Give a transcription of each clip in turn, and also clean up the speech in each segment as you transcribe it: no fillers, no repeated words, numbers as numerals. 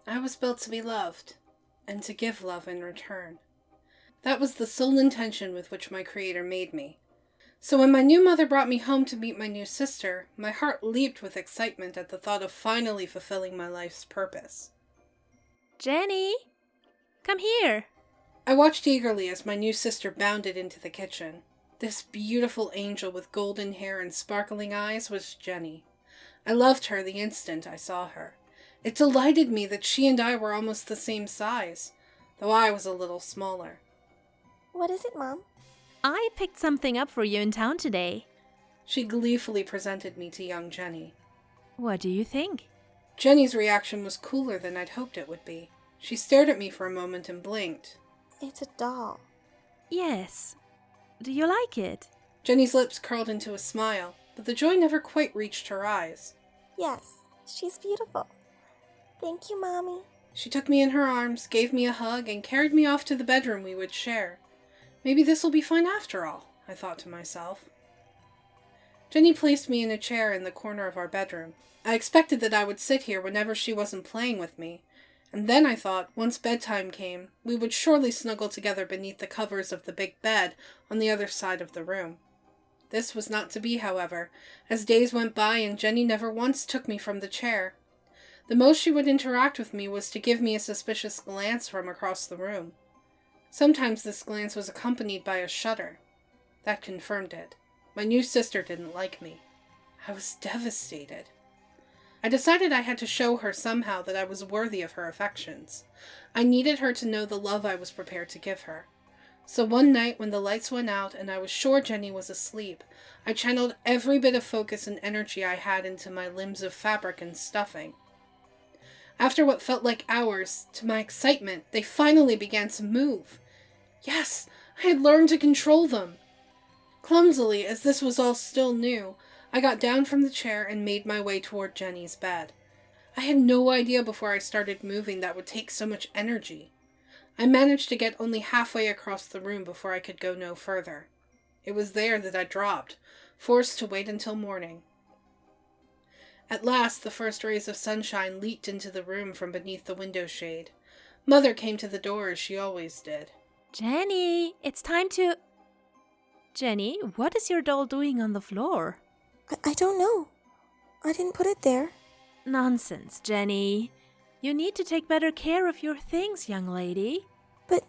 I was built to be loved, and to give love in return. That was the sole intention with which my Creator made me. So when my new mother brought me home to meet my new sister, my heart leaped with excitement at the thought of finally fulfilling my life's purpose. Jenny, come here. I watched eagerly as my new sister bounded into the kitchen. This beautiful angel with golden hair and sparkling eyes was Jenny. I loved her the instant I saw her. It delighted me that she and I were almost the same size, though I was a little smaller. What is it, Mom? I picked something up for you in town today. She gleefully presented me to young Jenny. What do you think? Jenny's reaction was cooler than I'd hoped it would be. She stared at me for a moment and blinked. It's a doll. Yes. Do you like it? Jenny's lips curled into a smile, but the joy never quite reached her eyes. Yes, she's beautiful. Thank you, Mommy. She took me in her arms, gave me a hug, and carried me off to the bedroom we would share. Maybe this will be fun after all, I thought to myself. Jenny placed me in a chair in the corner of our bedroom. I expected that I would sit here whenever she wasn't playing with me, and then I thought, once bedtime came, we would surely snuggle together beneath the covers of the big bed on the other side of the room. This was not to be, however, as days went by and Jenny never once took me from the chair. The most she would interact with me was to give me a suspicious glance from across the room. Sometimes this glance was accompanied by a shudder. That confirmed it. My new sister didn't like me. I was devastated. I decided I had to show her somehow that I was worthy of her affections. I needed her to know the love I was prepared to give her. So one night when the lights went out and I was sure Jenny was asleep, I channeled every bit of focus and energy I had into my limbs of fabric and stuffing. After what felt like hours, to my excitement, they finally began to move. Yes, I had learned to control them. Clumsily, as this was all still new, I got down from the chair and made my way toward Jenny's bed. I had no idea before I started moving that would take so much energy. I managed to get only halfway across the room before I could go no further. It was there that I dropped, forced to wait until morning. At last, the first rays of sunshine leaked into the room from beneath the window shade. Mother came to the door as she always did. Jenny, it's time to... Jenny, what is your doll doing on the floor? I don't know. I didn't put it there. Nonsense, Jenny. You need to take better care of your things, young lady. But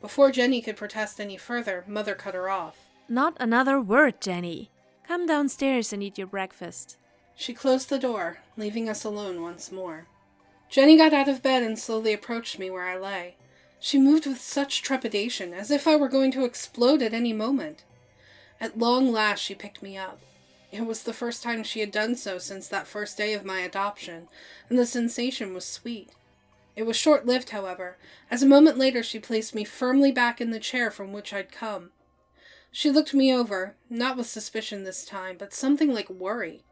Before Jenny could protest any further, Mother cut her off. Not another word, Jenny. Come downstairs and eat your breakfast. She closed the door, leaving us alone once more. Jenny got out of bed and slowly approached me where I lay. She moved with such trepidation, as if I were going to explode at any moment. At long last she picked me up. It was the first time she had done so since that first day of my adoption, and the sensation was sweet. It was short-lived, however, as a moment later she placed me firmly back in the chair from which I'd come. She looked me over, not with suspicion this time, but something like worry.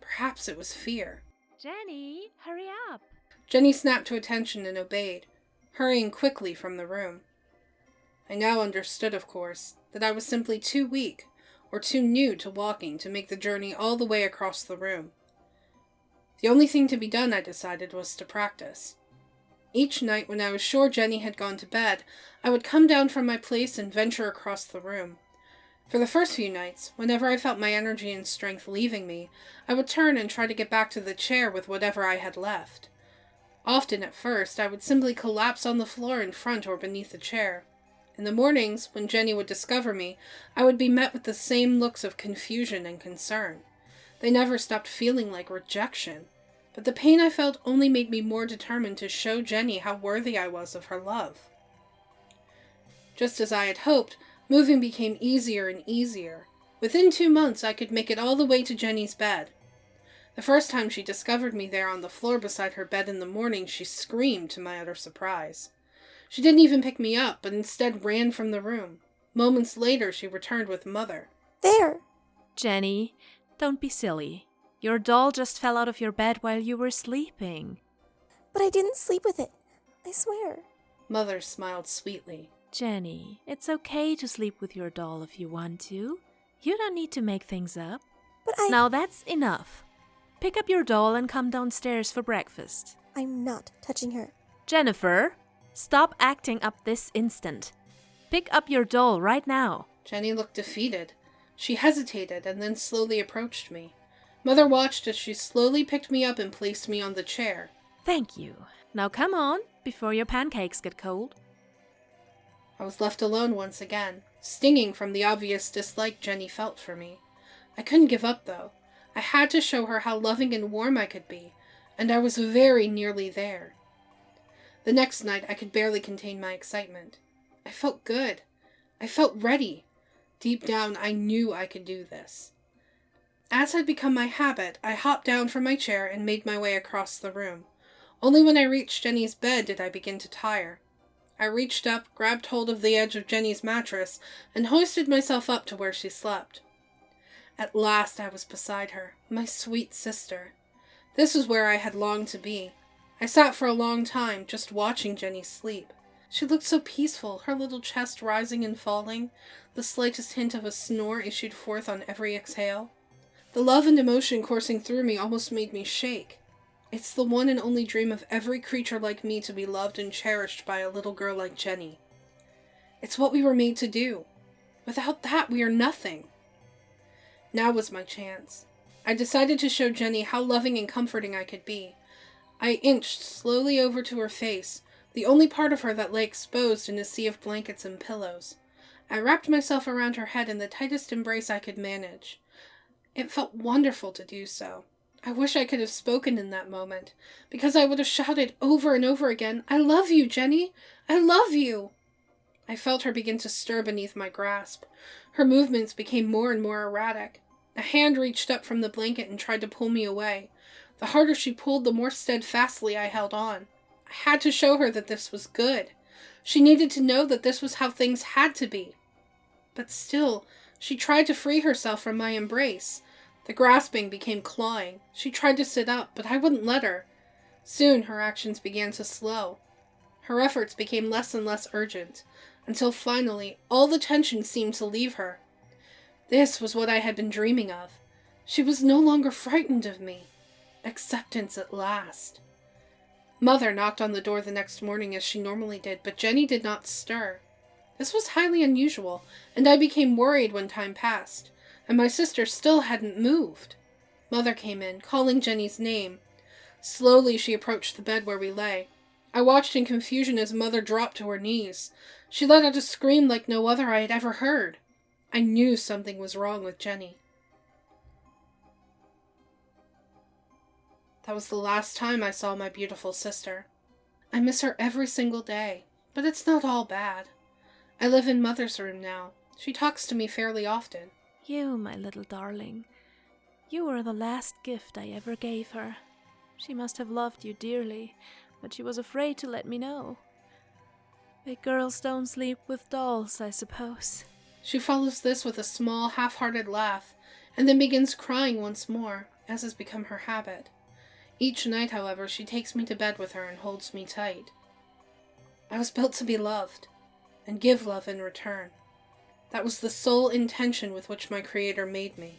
Perhaps it was fear. Jenny, hurry up. Jenny snapped to attention and obeyed, hurrying quickly from the room. I now understood, of course, that I was simply too weak, or too new to walking to make the journey all the way across the room. The only thing to be done, I decided, was to practice. Each night when I was sure Jenny had gone to bed, I would come down from my place and venture across the room. For the first few nights, whenever I felt my energy and strength leaving me, I would turn and try to get back to the chair with whatever I had left. Often at first, I would simply collapse on the floor in front or beneath the chair. In the mornings, when Jenny would discover me, I would be met with the same looks of confusion and concern. They never stopped feeling like rejection, but the pain I felt only made me more determined to show Jenny how worthy I was of her love. Just as I had hoped, moving became easier and easier. Within 2 months, I could make it all the way to Jenny's bed. The first time she discovered me there on the floor beside her bed in the morning, she screamed to my utter surprise. She didn't even pick me up, but instead ran from the room. Moments later, she returned with Mother. There! Jenny, don't be silly. Your doll just fell out of your bed while you were sleeping. But I didn't sleep with it. I swear. Mother smiled sweetly. Jenny, it's okay to sleep with your doll if you want to. You don't need to make things up. But Now that's enough. Pick up your doll and come downstairs for breakfast. I'm not touching her. Jennifer, stop acting up this instant. Pick up your doll right now. Jenny looked defeated. She hesitated and then slowly approached me. Mother watched as she slowly picked me up and placed me on the chair. Thank you. Now come on, before your pancakes get cold. I was left alone once again, stinging from the obvious dislike Jenny felt for me. I couldn't give up, though. I had to show her how loving and warm I could be, and I was very nearly there. The next night, I could barely contain my excitement. I felt good. I felt ready. Deep down, I knew I could do this. As had become my habit, I hopped down from my chair and made my way across the room. Only when I reached Jenny's bed did I begin to tire. I reached up, grabbed hold of the edge of Jenny's mattress, and hoisted myself up to where she slept. At last I was beside her, my sweet sister. This was where I had longed to be. I sat for a long time, just watching Jenny sleep. She looked so peaceful, her little chest rising and falling. The slightest hint of a snore issued forth on every exhale. The love and emotion coursing through me almost made me shake. It's the one and only dream of every creature like me to be loved and cherished by a little girl like Jenny. It's what we were made to do. Without that, we are nothing. Now was my chance. I decided to show Jenny how loving and comforting I could be. I inched slowly over to her face, the only part of her that lay exposed in a sea of blankets and pillows. I wrapped myself around her head in the tightest embrace I could manage. It felt wonderful to do so. I wish I could have spoken in that moment, because I would have shouted over and over again, "I love you, Jenny! I love you!" I felt her begin to stir beneath my grasp. Her movements became more and more erratic. A hand reached up from the blanket and tried to pull me away. The harder she pulled, the more steadfastly I held on. I had to show her that this was good. She needed to know that this was how things had to be. But still, she tried to free herself from my embrace. The grasping became clawing. She tried to sit up, but I wouldn't let her. Soon her actions began to slow. Her efforts became less and less urgent, until finally all the tension seemed to leave her. This was what I had been dreaming of. She was no longer frightened of me. Acceptance at last. Mother knocked on the door the next morning as she normally did, but Jenny did not stir. This was highly unusual, and I became worried when time passed, and my sister still hadn't moved. Mother came in, calling Jenny's name. Slowly she approached the bed where we lay. I watched in confusion as Mother dropped to her knees. She let out a scream like no other I had ever heard. I knew something was wrong with Jenny. That was the last time I saw my beautiful sister. I miss her every single day, but it's not all bad. I live in Mother's room now. She talks to me fairly often. You, my little darling. You were the last gift I ever gave her. She must have loved you dearly, but she was afraid to let me know. Big girls don't sleep with dolls, I suppose. She follows this with a small, half-hearted laugh, and then begins crying once more, as has become her habit. Each night, however, she takes me to bed with her and holds me tight. I was built to be loved, and give love in return. That was the sole intention with which my Creator made me.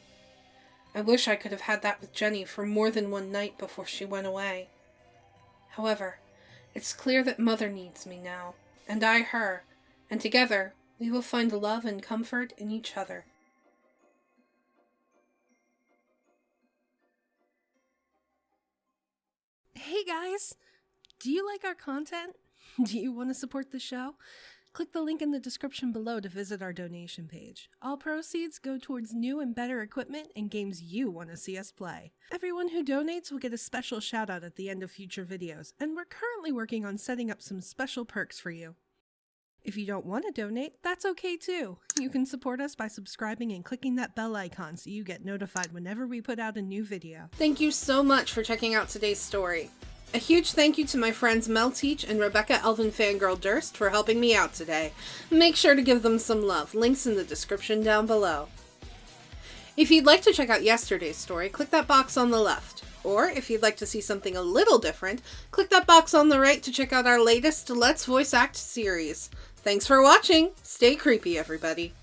I wish I could have had that with Jenny for more than one night before she went away. However, it's clear that Mother needs me now, and I her, and together we will find love and comfort in each other. Hey guys! Do you like our content? Do you want to support the show? Click the link in the description below to visit our donation page. All proceeds go towards new and better equipment and games you want to see us play. Everyone who donates will get a special shout out at the end of future videos, and we're currently working on setting up some special perks for you. If you don't want to donate, that's okay too. You can support us by subscribing and clicking that bell icon so you get notified whenever we put out a new video. Thank you so much for checking out today's story. A huge thank you to my friends Melle, Teich, and Rebecca Elven Fangirl Durst for helping me out today. Make sure to give them some love. Links in the description down below. If you'd like to check out yesterday's story, click that box on the left. Or if you'd like to see something a little different, click that box on the right to check out our latest Let's Voice Act series. Thanks for watching. Stay creepy, everybody.